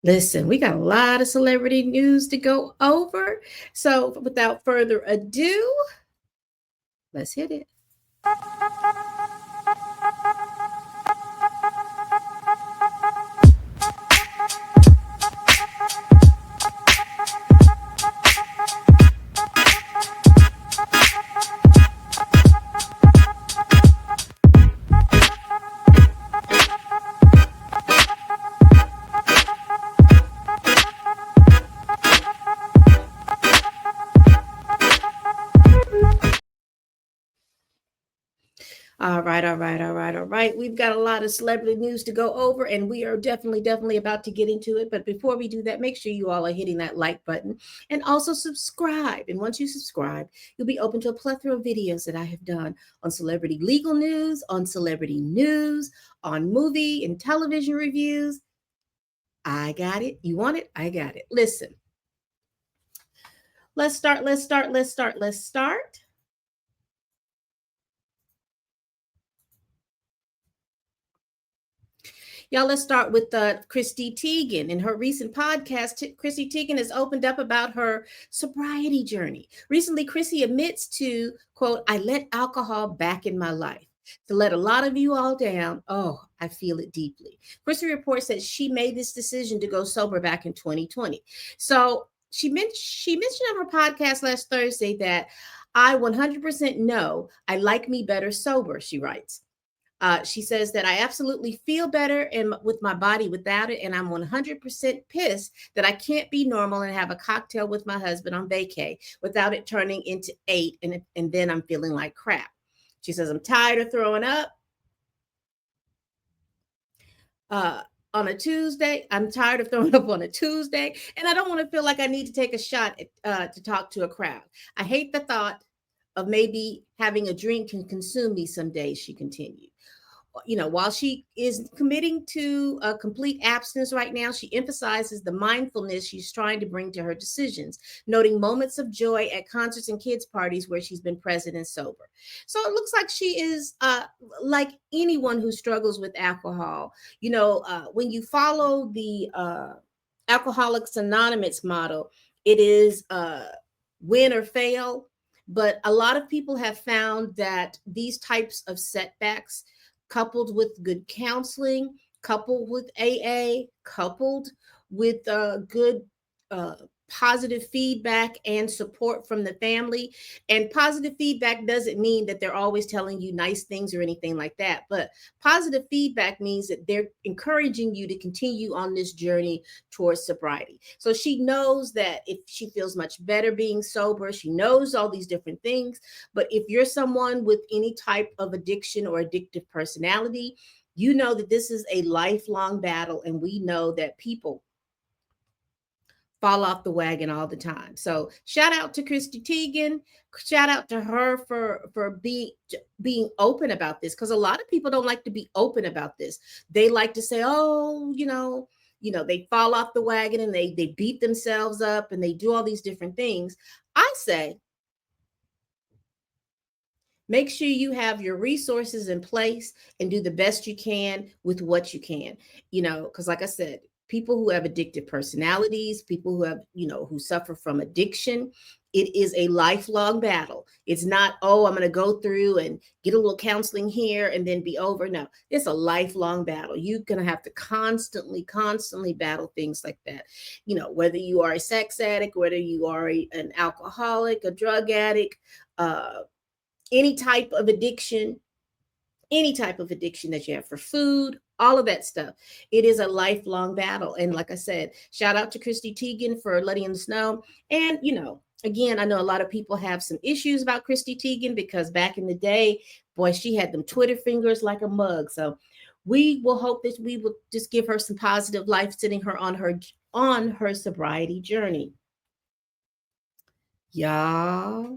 Listen, we got a lot of celebrity news to go over. So without further ado, let's hit it. All right. We've got a lot of celebrity news to go over, and we are definitely about to get into it. But before we do that, make sure you all are hitting that like button and also subscribe. And once you subscribe, you'll be open to a plethora of videos that I have done on celebrity legal news, on celebrity news, on movie and television reviews. I got it. You want it? I got it. Listen, let's start. Y'all, let's start with Chrissy Teigen. In her recent podcast, Chrissy Teigen has opened up about her sobriety journey. Recently, Chrissy admits to, quote, I let alcohol back in my life. To let a lot of you all down, oh, I feel it deeply. Chrissy reports that she made this decision to go sober back in 2020. So she mentioned on her podcast last Thursday that I 100% know I like me better sober, she writes. She says that I absolutely feel better with my body without it, and I'm 100% pissed that I can't be normal and have a cocktail with my husband on vacay without it turning into 8, and then I'm feeling like crap. She says I'm tired of throwing up on a Tuesday. I'm tired of throwing up on a Tuesday, and I don't want to feel like I need to take a shot to talk to a crowd. I hate the thought of maybe having a drink can consume me some days, she continued. While she is committing to a complete abstinence right now, she emphasizes the mindfulness she's trying to bring to her decisions, noting moments of joy at concerts and kids' parties where she's been present and sober. So it looks like she is like anyone who struggles with alcohol. When you follow the Alcoholics Anonymous model, it is win or fail. But a lot of people have found that these types of setbacks, coupled with good counseling, coupled with AA, coupled with good uh, positive feedback and support from the family. And positive feedback doesn't mean that they're always telling you nice things or anything like that. But positive feedback means that they're encouraging you to continue on this journey towards sobriety. So she knows that if she feels much better being sober, she knows all these different things. But if you're someone with any type of addiction or addictive personality, you know that this is a lifelong battle. And we know that people fall off the wagon all the time. So shout out to Chrissy Teigen. Shout out to her for being open about this, because a lot of people don't like to be open about this. They like to say, oh, they fall off the wagon and they beat themselves up and they do all these different things. I say, make sure you have your resources in place and do the best you can with what you can, because like I said, people who have addictive personalities, people who have, who suffer from addiction, it is a lifelong battle. It's not, oh, I'm going to go through and get a little counseling here and then be over. No, it's a lifelong battle. You're going to have to constantly battle things like that. Whether you are a sex addict, whether you are an alcoholic, a drug addict, any type of addiction that you have for food, all of that stuff. It is a lifelong battle. And like I said, shout out to Chrissy Teigen for letting us know. And, again, I know a lot of people have some issues about Chrissy Teigen because back in the day, boy, she had them Twitter fingers like a mug. So we will hope that we will just give her some positive life, sitting her on her sobriety journey. Y'all,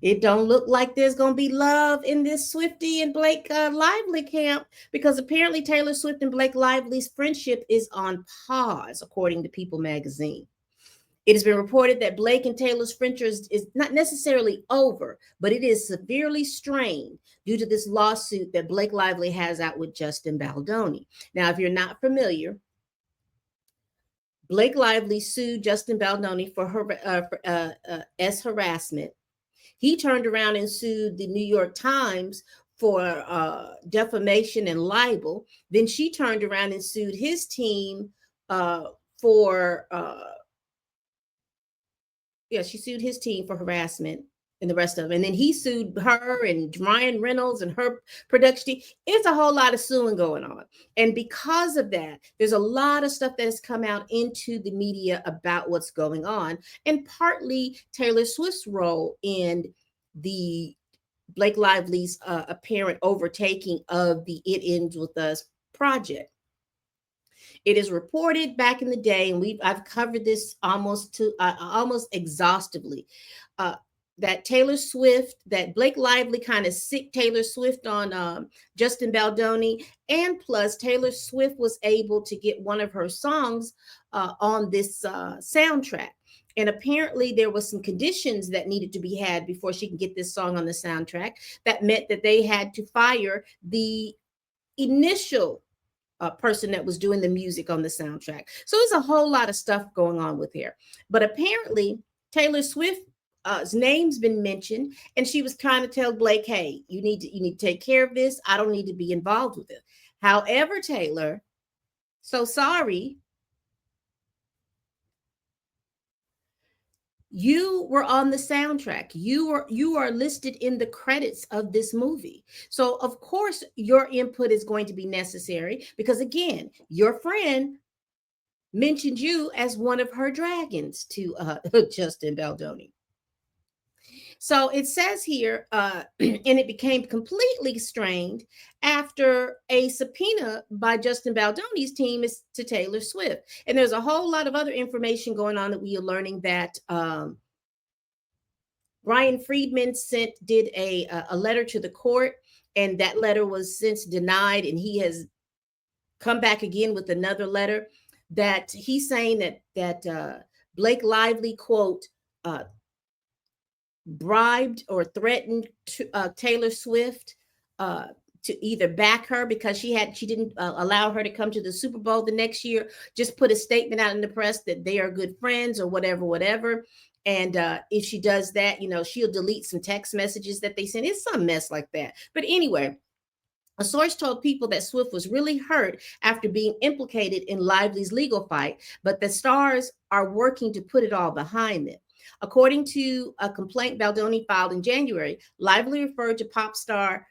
it don't look like there's going to be love in this Swiftie and Blake Lively camp, because apparently Taylor Swift and Blake Lively's friendship is on pause, according to People magazine. It has been reported that Blake and Taylor's friendship is not necessarily over, but it is severely strained due to this lawsuit that Blake Lively has out with Justin Baldoni. Now, if you're not familiar, Blake Lively sued Justin Baldoni for as harassment. He turned around and sued the New York Times for defamation and libel. Then she turned around and sued his team for she sued his team for harassment and the rest of them. And then he sued her and Ryan Reynolds and her production team. It's a whole lot of suing going on. And because of that, there's a lot of stuff that has come out into the media about what's going on, and partly Taylor Swift's role in the Blake Lively's apparent overtaking of the It Ends With Us project. It is reported back in the day, and I've covered this almost exhaustively. That Blake Lively kind of sick Taylor Swift on Justin Baldoni, and plus Taylor Swift was able to get one of her songs on this soundtrack. And apparently there was some conditions that needed to be had before she can get this song on the soundtrack. That meant that they had to fire the initial person that was doing the music on the soundtrack. So there's a whole lot of stuff going on with here. But apparently Taylor Swift's name's been mentioned, and she was trying to tell Blake, hey, you need to take care of this. I don't need to be involved with it. However, Taylor, so sorry, you were on the soundtrack. You are listed in the credits of this movie. So of course your input is going to be necessary, because again, your friend mentioned you as one of her dragons to Justin Baldoni. So it says here, and it became completely strained after a subpoena by Justin Baldoni's team is to Taylor Swift. And there's a whole lot of other information going on that we are learning, that Brian Friedman did a letter to the court, and that letter was since denied, and he has come back again with another letter that he's saying that Blake Lively, quote, bribed or threatened Taylor Swift to either back her because she didn't allow her to come to the Super Bowl the next year, just put a statement out in the press that they are good friends or whatever. And if she does that, she'll delete some text messages that they sent. It's some mess like that. But anyway, a source told People that Swift was really hurt after being implicated in Lively's legal fight, but the stars are working to put it all behind them. According to a complaint Baldoni filed in January, Lively referred to pop star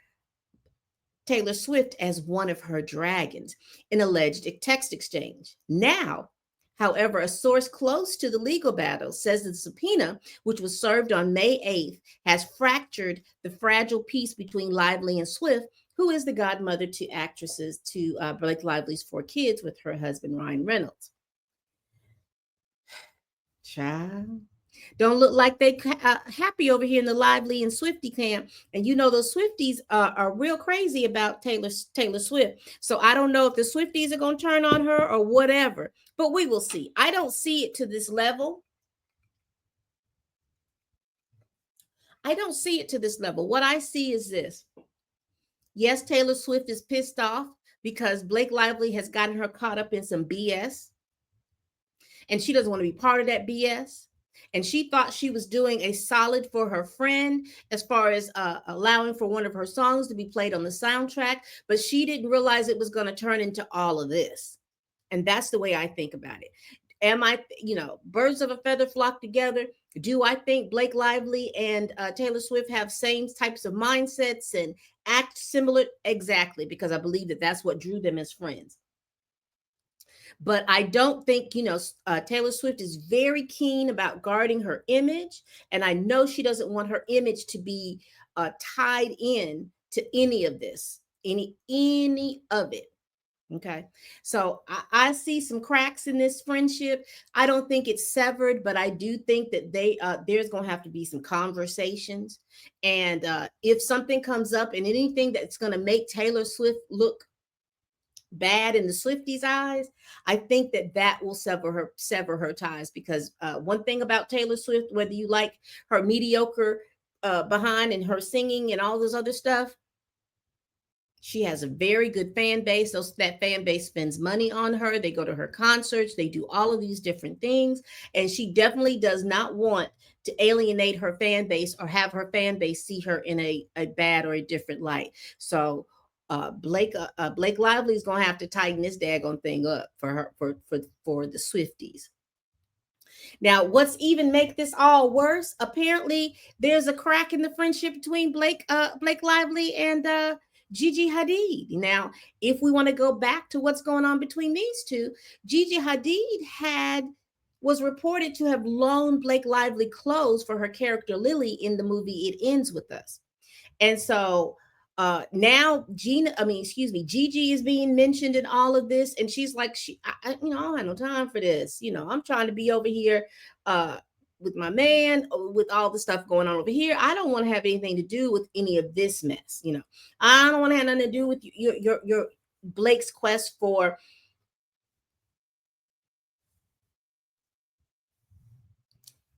Taylor Swift as one of her dragons in alleged text exchange. Now, however, a source close to the legal battle says the subpoena, which was served on May 8th, has fractured the fragile peace between Lively and Swift, who is the godmother to Blake Lively's 4 kids with her husband, Ryan Reynolds. Child. Don't look like they happy over here in the Lively and Swiftie camp. And those Swifties are real crazy about Taylor Swift. So I don't know if the Swifties are going to turn on her or whatever, but we will see. I don't see it to this level. What I see is this. Yes, Taylor Swift is pissed off because Blake Lively has gotten her caught up in some BS. And she doesn't want to be part of that BS. And she thought she was doing a solid for her friend as far as allowing for one of her songs to be played on the soundtrack. But she didn't realize it was going to turn into all of this. And that's the way I think about it. Am I, birds of a feather flock together? Do I think Blake Lively and Taylor Swift have same types of mindsets and act similar? Exactly, because I believe that that's what drew them as friends. But I don't think, Taylor Swift is very keen about guarding her image. And I know she doesn't want her image to be tied in to any of this, any of it. Okay. So I see some cracks in this friendship. I don't think it's severed, but I do think that there's going to have to be some conversations. And if something comes up and anything that's going to make Taylor Swift look bad in the Swifties' eyes, I think that will sever her ties, because one thing about Taylor Swift, whether you like her mediocre behind and her singing and all this other stuff, She has a very good fan base. That fan base spends money on her. They go to her concerts. They do all of these different things. And she definitely does not want to alienate her fan base or have her fan base see her in a bad or a different light. So Blake Lively is gonna have to tighten this daggone thing up for her for the Swifties. Now, what's even make this all worse? Apparently, there's a crack in the friendship between Blake Lively and Gigi Hadid. Now, if we want to go back to what's going on between these two, Gigi Hadid was reported to have loaned Blake Lively clothes for her character Lily in the movie It Ends With Us. And so now Gigi is being mentioned in all of this, and she's like, I don't have no time for this. I'm trying to be over here uh with my man, with all the stuff going on over here. I don't want to have anything to do with any of this mess. I don't want to have nothing to do with your Blake's quest for.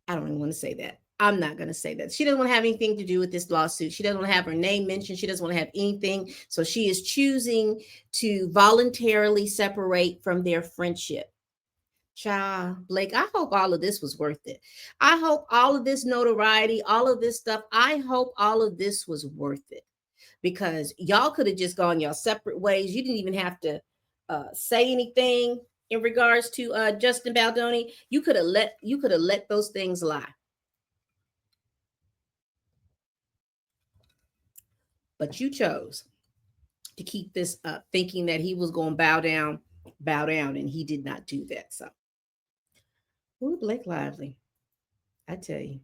I don't even want to say that. I'm not going to say that. She doesn't want to have anything to do with this lawsuit. She doesn't want to have her name mentioned. She doesn't want to have anything. So she is choosing to voluntarily separate from their friendship. Child, Blake, I hope all of this was worth it. I hope all of this notoriety, all of this stuff, I hope all of this was worth it, because y'all could have just gone your separate ways. You didn't even have to say anything in regards to Justin Baldoni. You could have let those things lie. But you chose to keep this up, thinking that he was going to bow down, and he did not do that. So, ooh, Blake Lively, I tell you.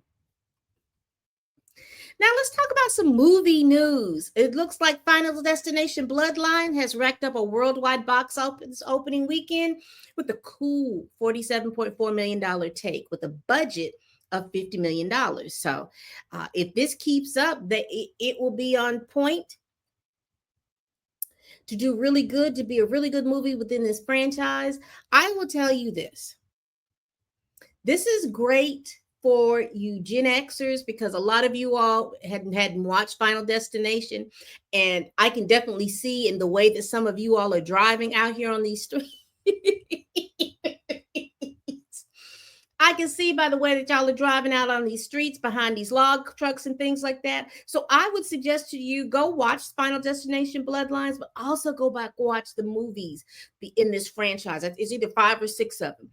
Now let's talk about some movie news. It looks like Final Destination Bloodline has racked up a worldwide box office opening weekend with a cool $47.4 million take with a budget of $50 million. So if this keeps up, it will be on point to do really good, to be a really good movie within this franchise. I will tell you this. This is great for you Gen Xers, because a lot of you all hadn't watched Final Destination, and I can definitely see in the way that some of you all are driving out here on these streets. I can see by the way that y'all are driving out on these streets behind these log trucks and things like that. So I would suggest to you, go watch Final Destination Bloodlines, but also go back, watch the movies in this franchise. It's either 5 or 6 of them.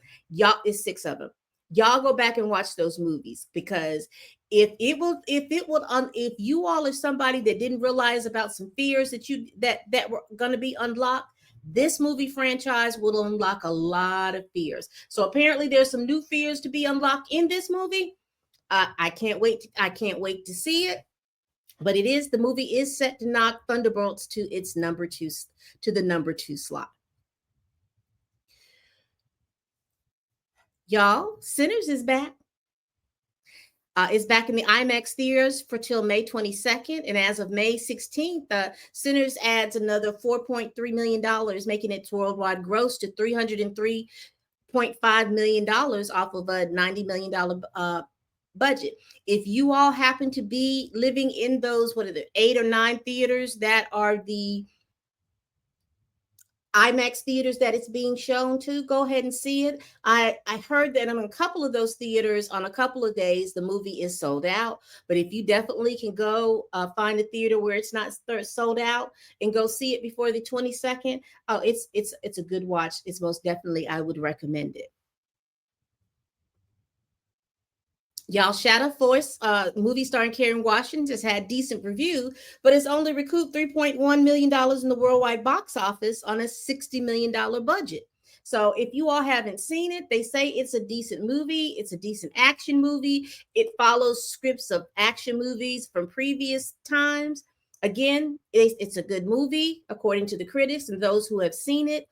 It's 6 of them. Y'all go back and watch those movies, because if you all are somebody that didn't realize about some fears that were going to be unlocked, this movie franchise will unlock a lot of fears. So apparently there's some new fears to be unlocked in this movie. I can't wait. I can't wait to see it. But the movie is set to knock Thunderbolts to its the number 2 slot. Y'all, Sinners is back. It's back in the Imax theaters for till May 22nd. And as of May 16th, Sinners adds another $4.3 million, making its worldwide gross to $303.5 million off of a $90 million budget. If you all happen to be living in those, 8 or 9 theaters that are the IMAX theaters that it's being shown to, go ahead and see it. I heard that in a couple of those theaters on a couple of days, the movie is sold out. But if you definitely can go find a theater where it's not sold out and go see it before the 22nd, it's a good watch. It's most definitely, I would recommend it. Y'all, Shadow Force, movie starring Karen Washington, has had decent review, but it's only recouped $3.1 million in the worldwide box office on a $60 million budget. So if you all haven't seen it, they say it's a decent movie. It's a decent action movie. It follows scripts of action movies from previous times. Again, it's a good movie, according to the critics and those who have seen it.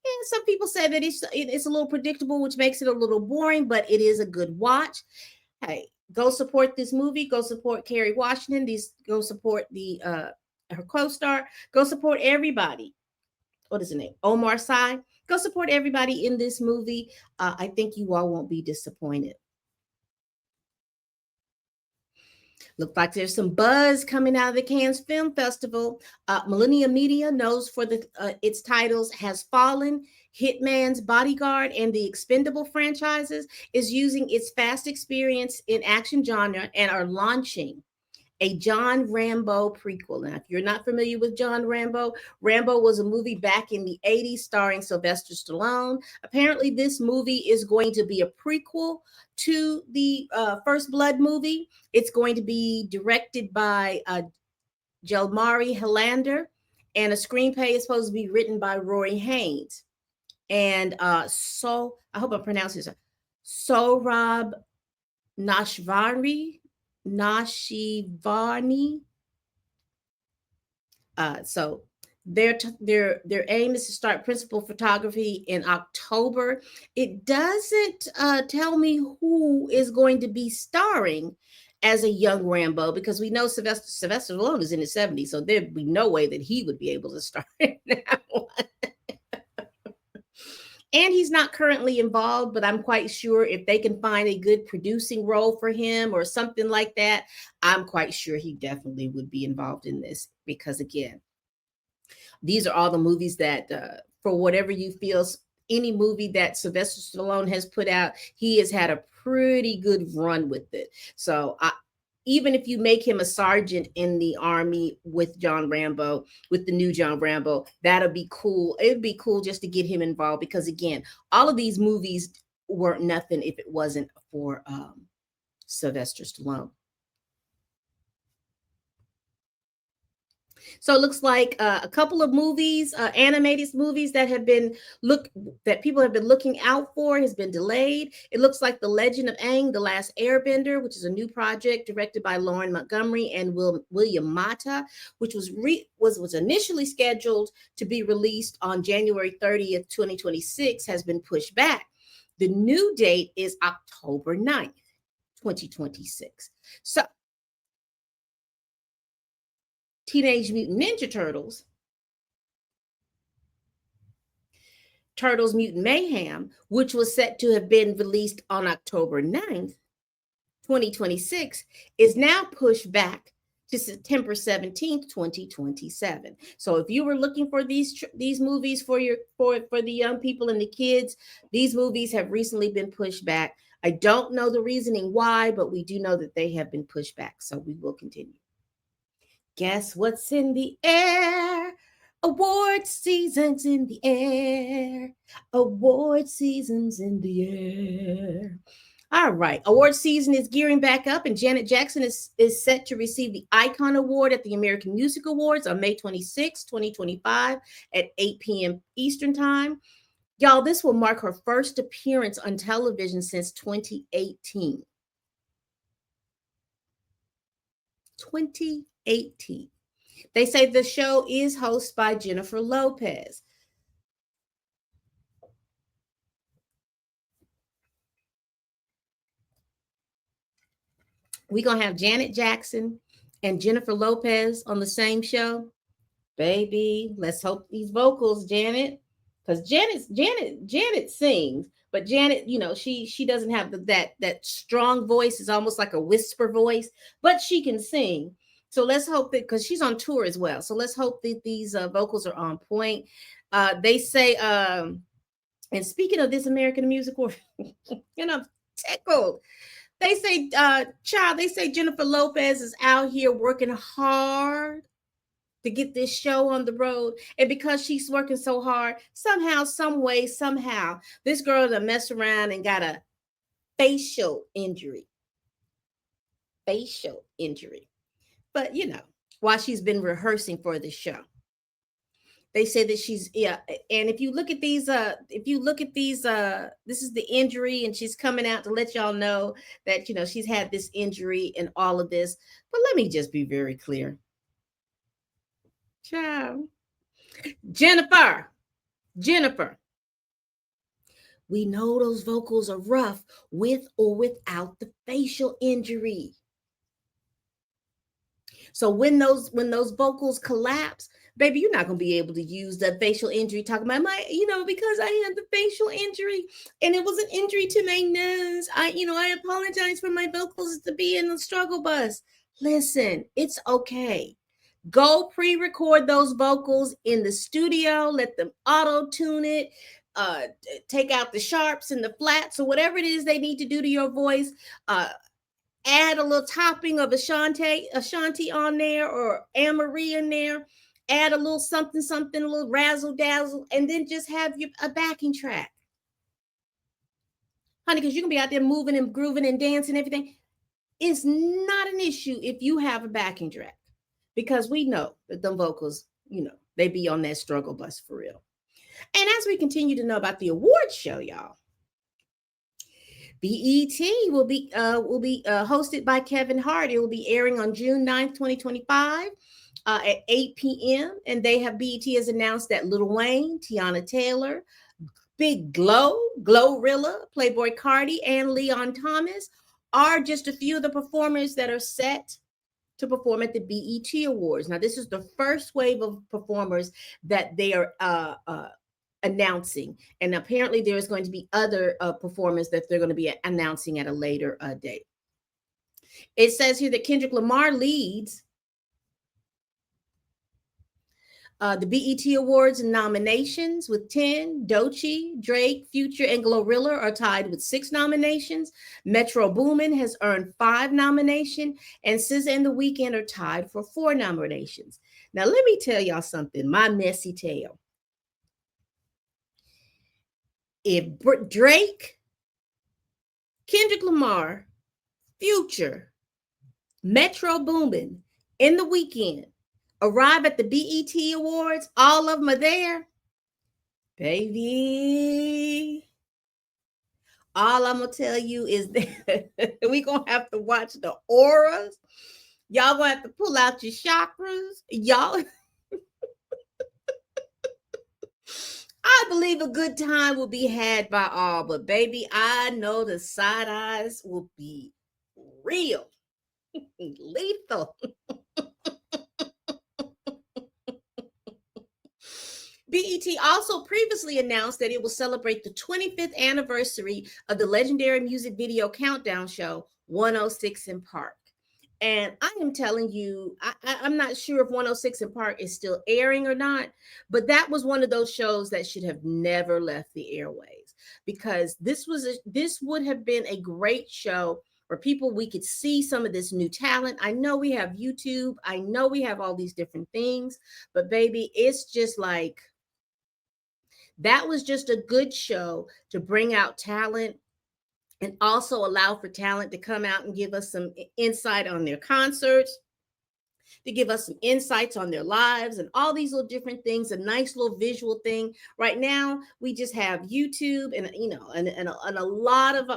And some people say that it's a little predictable, which makes it a little boring, but it is a good watch. Hey, go support this movie. Go support Kerry Washington. Go support her co-star. Go support everybody. What is the name? Omar Sy. Go support everybody in this movie. I think you all won't be disappointed. Look like there's some buzz coming out of the Cannes Film Festival. Millennium Media knows for its titles Has Fallen, Hitman's Bodyguard, and the Expendable franchises, is using its vast experience in action genre and are launching a John Rambo prequel. Now, if you're not familiar with John Rambo, Rambo was a movie back in the 80s starring Sylvester Stallone. Apparently, this movie is going to be a prequel to the First Blood movie. It's going to be directed by Jelmari Helander, and a screenplay is supposed to be written by Rory Haynes. And so I hope I'm pronouncing this. Sohrab Nashvari. So their aim is to start principal photography in October. It doesn't tell me who is going to be starring as a young Rambo, because we know Sylvester Stallone is in his 70s, so there'd be no way that he would be able to star in that one. And he's not currently involved, but I'm quite sure if they can find a good producing role for him or something like that, I'm quite sure he definitely would be involved in this, because again, these are all the movies that, for whatever you feel, any movie that Sylvester Stallone has put out, he has had a pretty good run with it. So even if you make him a sergeant in the army with John Rambo, with the new John Rambo, that'll be cool. It'd be cool just to get him involved, because again, all of these movies weren't nothing if it wasn't for Sylvester Stallone. So it looks like a couple of movies, animated movies that people have been looking out for, has been delayed. It looks like The Legend of Aang, The Last Airbender, which is a new project directed by Lauren Montgomery and William Mata, which was initially scheduled to be released on January 30th, 2026, has been pushed back. The new date is October 9th, 2026. So Teenage Mutant Ninja Turtles, Turtles Mutant Mayhem, which was set to have been released on October 9th, 2026, is now pushed back to September 17th, 2027. So if you were looking for these movies for the young people and the kids, these movies have recently been pushed back. I don't know the reasoning why, but we do know that they have been pushed back. So we will continue. Guess what's in the air? Award season's in the air. Award season's in the air. All right. Award season is gearing back up, and Janet Jackson is set to receive the Icon Award at the American Music Awards on May 26, 2025 at 8 p.m. Eastern Time. Y'all, this will mark her first appearance on television since 2018. 2018. They say the show is hosted by Jennifer Lopez. We're going to have Janet Jackson and Jennifer Lopez on the same show. Baby, let's hope these vocals, Janet, because Janet sings, but Janet, she doesn't have that strong voice. It's almost like a whisper voice, but she can sing. So let's hope that, because she's on tour as well. So let's hope that these vocals are on point. They say, and speaking of this American Music Award, I'm tickled. They say, they say Jennifer Lopez is out here working hard to get this show on the road. And because she's working so hard, somehow, some way, somehow, this girl done messed around and got a facial injury. Facial injury. But, while she's been rehearsing for the show. They say that and if you look at these, this is the injury, and she's coming out to let y'all know that, she's had this injury and all of this. But let me just be very clear. Ciao. Jennifer, we know those vocals are rough with or without the facial injury. So when those vocals collapse, baby, you're not going to be able to use the facial injury talking about because I had the facial injury and it was an injury to my nose. I apologize for my vocals to be in the struggle bus. Listen, it's okay. Go pre-record those vocals in the studio, let them auto-tune it, take out the sharps and the flats or whatever it is they need to do to your voice. Add a little topping of Ashanti on there, or Anne-Marie in there. Add a little something, something, a little razzle dazzle, and then just have a backing track. Honey, because you can be out there moving and grooving and dancing and everything. It's not an issue if you have a backing track, because we know that them vocals, they be on that struggle bus for real. And as we continue to know about the awards show, y'all, BET will be hosted by Kevin Hart. It will be airing on June 9th, 2025 at 8 p.m. And BET has announced that Lil Wayne, Tiana Taylor, Big Glorilla, Playboy Cardi, and Leon Thomas are just a few of the performers that are set to perform at the BET Awards. Now, this is the first wave of performers that they are announcing. And apparently there's going to be other performers that they're going to be announcing at a later date. It says here that Kendrick Lamar leads the BET Awards and nominations with 10. Doechii, Drake, Future, and Glorilla are tied with 6 nominations. Metro Boomin has earned 5 nominations, and SZA and The Weeknd are tied for 4 nominations. Now, let me tell y'all something, my messy tale. If Drake, Kendrick Lamar, Future, Metro Boomin, and The Weeknd arrive at the BET Awards, all of them are there, baby. All I'm gonna tell you is that we're gonna have to watch the auras. Y'all gonna have to pull out your chakras. Y'all, I believe a good time will be had by all, but baby, I know the side eyes will be real, lethal. BET also previously announced that it will celebrate the 25th anniversary of the legendary music video countdown show 106 in Park. And I am telling you, I'm not sure if 106 in Park is still airing or not, but that was one of those shows that should have never left the airwaves, because this would have been a great show where we could see some of this new talent. I know we have YouTube. I know we have all these different things, but baby, it's just like, that was just a good show to bring out talent and also allow for talent to come out and give us some insight on their concerts, to give us some insights on their lives and all these little different things, a nice little visual thing. Right now, we just have YouTube and, and a lot of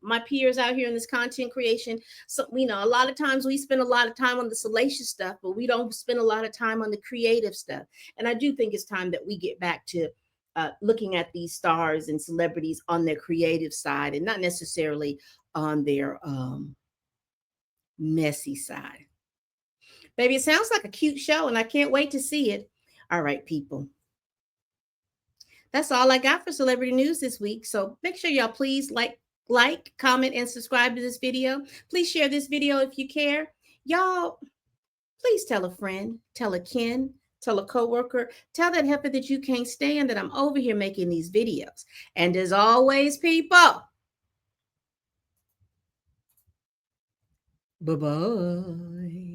my peers out here in this content creation. So, a lot of times we spend a lot of time on the salacious stuff, but we don't spend a lot of time on the creative stuff. And I do think it's time that we get back to looking at these stars and celebrities on their creative side and not necessarily on their messy side. Baby, it sounds like a cute show and I can't wait to see it. All right, people. That's all I got for celebrity news this week. So make sure y'all please like, comment, and subscribe to this video. Please share this video if you care. Y'all, please tell a friend, tell a kin, tell a coworker, tell that heifer that you can't stand that I'm over here making these videos. And as always, people, bye-bye.